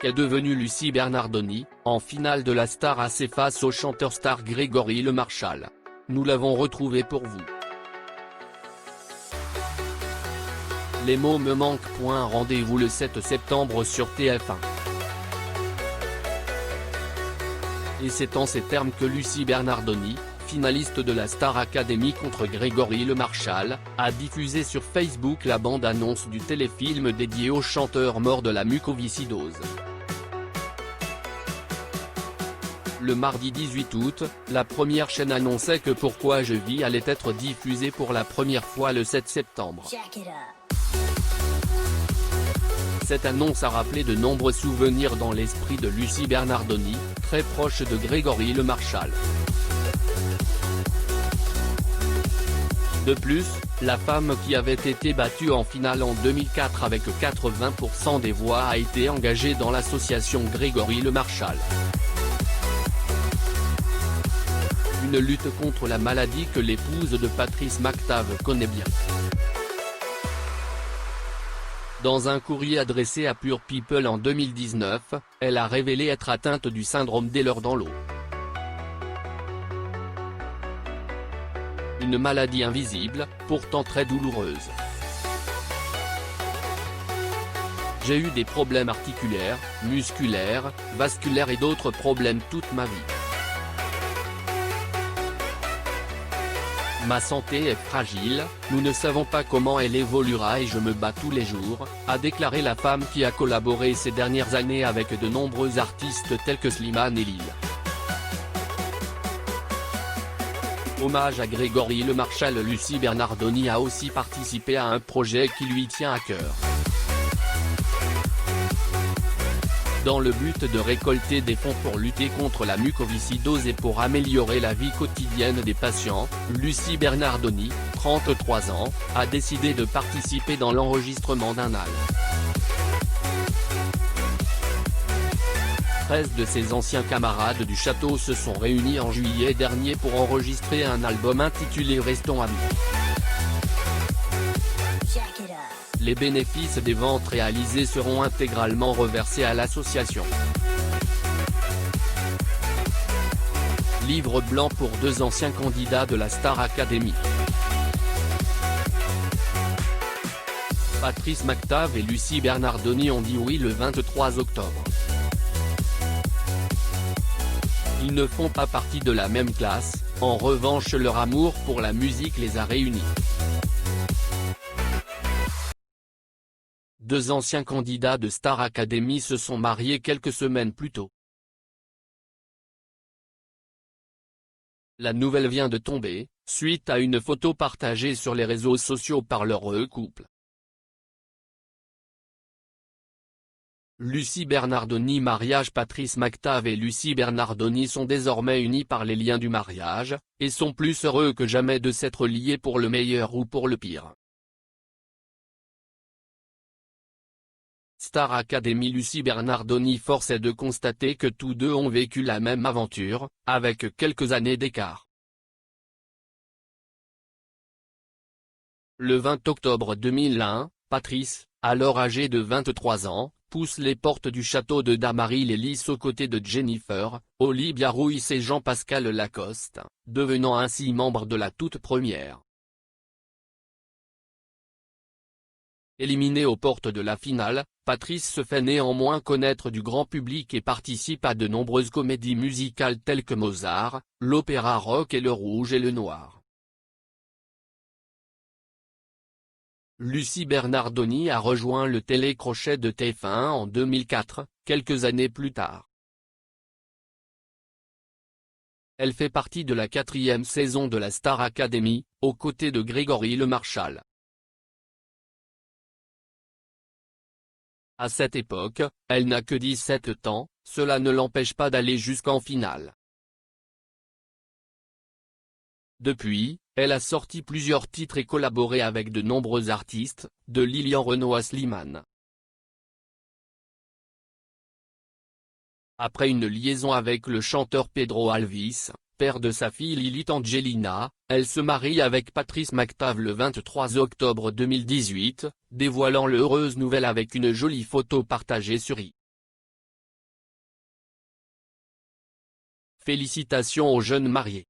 Qu'est devenue Lucie Bernardoni, en finale de la Star AC face au chanteur star Grégory Le Marchal? Nous l'avons retrouvé pour vous. Les mots me manquent. Rendez-vous le 7 septembre sur TF1. Et c'est en ces termes que Lucie Bernardoni, finaliste de la Star Academy contre Grégory Le Marchal, a diffusé sur Facebook la bande-annonce du téléfilm dédié au chanteur mort de la mucoviscidose. Le mardi 18 août, la première chaîne annonçait que Pourquoi je vis allait être diffusé pour la première fois le 7 septembre. Cette annonce a rappelé de nombreux souvenirs dans l'esprit de Lucie Bernardoni, très proche de Grégory Le Marchal. De plus, la femme qui avait été battue en finale en 2004 avec 80% des voix a été engagée dans l'association Grégory Le Marchal. Une lutte contre la maladie que l'épouse de Patrice McTav connaît bien. Dans un courrier adressé à Pure People en 2019, elle a révélé être atteinte du syndrome d'Ehlers-Danlos. Une maladie invisible, pourtant très douloureuse. J'ai eu des problèmes articulaires, musculaires, vasculaires et d'autres problèmes toute ma vie. Ma santé est fragile, nous ne savons pas comment elle évoluera et je me bats tous les jours, a déclaré la femme qui a collaboré ces dernières années avec de nombreux artistes tels que Slimane et Lil. Hommage à Grégory Le Marchal. Lucie Bernardoni a aussi participé à un projet qui lui tient à cœur. Dans le but de récolter des fonds pour lutter contre la mucoviscidose et pour améliorer la vie quotidienne des patients, Lucie Bernardoni, 33 ans, a décidé de participer dans l'enregistrement d'un album. 13 de ses anciens camarades du château se sont réunis en juillet dernier pour enregistrer un album intitulé Restons amis. Les bénéfices des ventes réalisées seront intégralement reversés à l'association. Livre blanc pour deux anciens candidats de la Star Academy. Patrice McTav et Lucie Bernardoni ont dit oui le 23 octobre. Ils ne font pas partie de la même classe, en revanche leur amour pour la musique les a réunis. Deux anciens candidats de Star Academy se sont mariés quelques semaines plus tôt. La nouvelle vient de tomber, suite à une photo partagée sur les réseaux sociaux par l'heureux couple. Lucie Bernardoni mariage. Patrice McTav et Lucie Bernardoni sont désormais unis par les liens du mariage, et sont plus heureux que jamais de s'être liés pour le meilleur ou pour le pire. Star Academy. Lucie Bernardoni. Force est de constater que tous deux ont vécu la même aventure, avec quelques années d'écart. Le 20 octobre 2001, Patrice, alors âgé de 23 ans, pousse les portes du château de Damary-les-Lys aux côtés de Jennifer, Olivia Ruiz et Jean-Pascal Lacoste, devenant ainsi membre de la toute première. Éliminé aux portes de la finale, Patrice se fait néanmoins connaître du grand public et participe à de nombreuses comédies musicales telles que Mozart, l'opéra rock et Le Rouge et le Noir. Lucie Bernardoni a rejoint le télécrochet de TF1 en 2004, quelques années plus tard. Elle fait partie de la 4e saison de la Star Academy, aux côtés de Grégory Le Marchal. À cette époque, elle n'a que 17 ans, cela ne l'empêche pas d'aller jusqu'en finale. Depuis, elle a sorti plusieurs titres et collaboré avec de nombreux artistes, de Lilian Renaud à Slimane. Après une liaison avec le chanteur Pedro Alves, père de sa fille Lilith Angelina, elle se marie avec Patrice McTav le 23 octobre 2018, dévoilant l'heureuse nouvelle avec une jolie photo partagée sur i. Félicitations aux jeunes mariés.